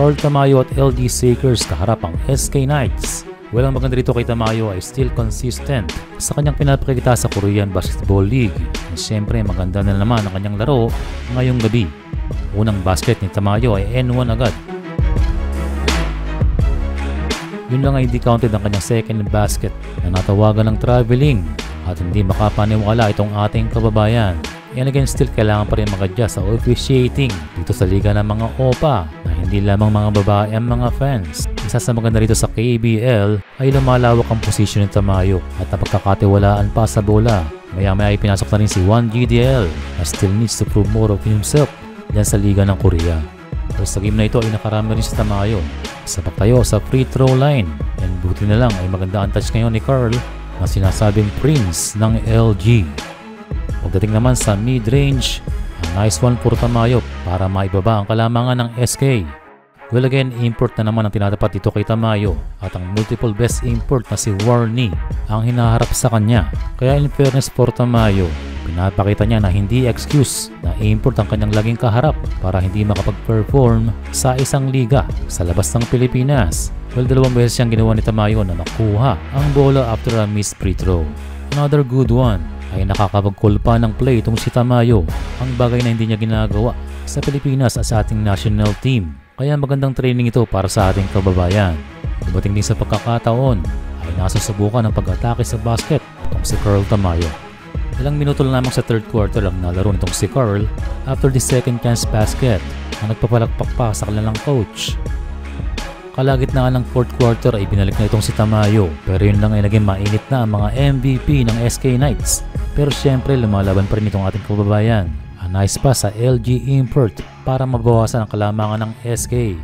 Carl Tamayo at LG Shakers kaharap ang SK Knights. Well, ang maganda dito kay Tamayo ay still consistent sa kanyang pinapakita sa Korean Basketball League. At syempre maganda na naman ang kanyang laro ngayong gabi. Unang basket ni Tamayo ay N1 agad. Yun lang ay hindi counted ang kanyang second basket na natawagan ng traveling at hindi makapaniwala itong ating kababayan. And again, still kailangan pa rin mag-adjust sa officiating dito sa liga ng mga OPA na hindi lamang mga babae ang mga fans. Isa sa maganda rito sa KBL ay lumalawak ang posisyon ni Tamayo at napagkakatiwalaan pa sa bola. Maya-maya ay pinasok na rin si 1GDL na still needs to prove more of himself dyan sa liga ng Korea. Pero sa game na ito ay nakarami rin si Tamayo sa pagtayo sa free throw line. And buti na lang ay maganda ang touch ngayon ni Carl na sinasabing Prince ng LG. Pagdating naman sa mid-range, a nice one for Tamayo para maibaba ang kalamangan ng SK. Well again, import na naman ang tinatapat dito kay Tamayo at ang multiple best import na si Warney ang hinaharap sa kanya. Kaya in fairness for Tamayo, pinapakita niya na hindi excuse na import ang kanyang laging kaharap para hindi makapag-perform sa isang liga sa labas ng Pilipinas. Well, 2 beses siyang ginawa ni Tamayo na nakuha ang bola after a missed free throw. Another good one ay nakakapag-call pa ng play itong si Tamayo, ang bagay na hindi niya ginagawa sa Pilipinas at sa ating national team. Kaya magandang training ito para sa ating kababayan. Dumating din sa pagkakataon ay nasusubukan ng pag-atake sa basket itong si Carl Tamayo. Ilang minuto lang lamang sa third quarter ang nalaro nitong si Carl after the second chance basket na nagpapalakpak pa sa kanilang coach. Kalagitnaan ng fourth quarter ay binalik na itong si Tamayo, pero yun lang ay naging mainit na ang mga MVP ng SK Knights. Pero syempre lumalaban pa rin itong ating kababayan. A nice pass sa LG import para mabawasan ang kalamangan ng SK.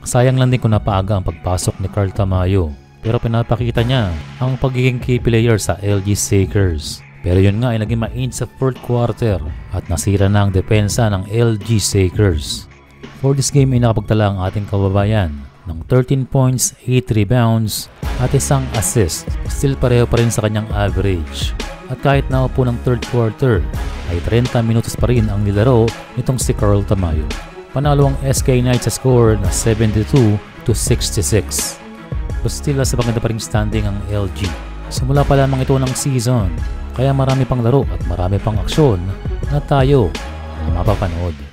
Sayang lang din kung napaaga ang pagpasok ni Carl Tamayo, pero pinapakita niya ang pagiging key player sa LG Shakers. Pero yun nga ay naging mainit sa fourth quarter at nasira na ang depensa ng LG Shakers. For this game ay nakapagtala ang ating kababayan ng 13 points, 8 rebounds at isang assist. Still pareho pa rin sa kanyang average. At kahit na po ng third quarter ay 30 minutos pa rin ang nilaro nitong si Carl Tamayo. Panalo ang SK Knights sa score na 72-66. But still sa maganda pa rin standing ang LG. Simula pa lamang ito ng season, kaya marami pang laro at marami pang aksyon na tayo na mapapanood.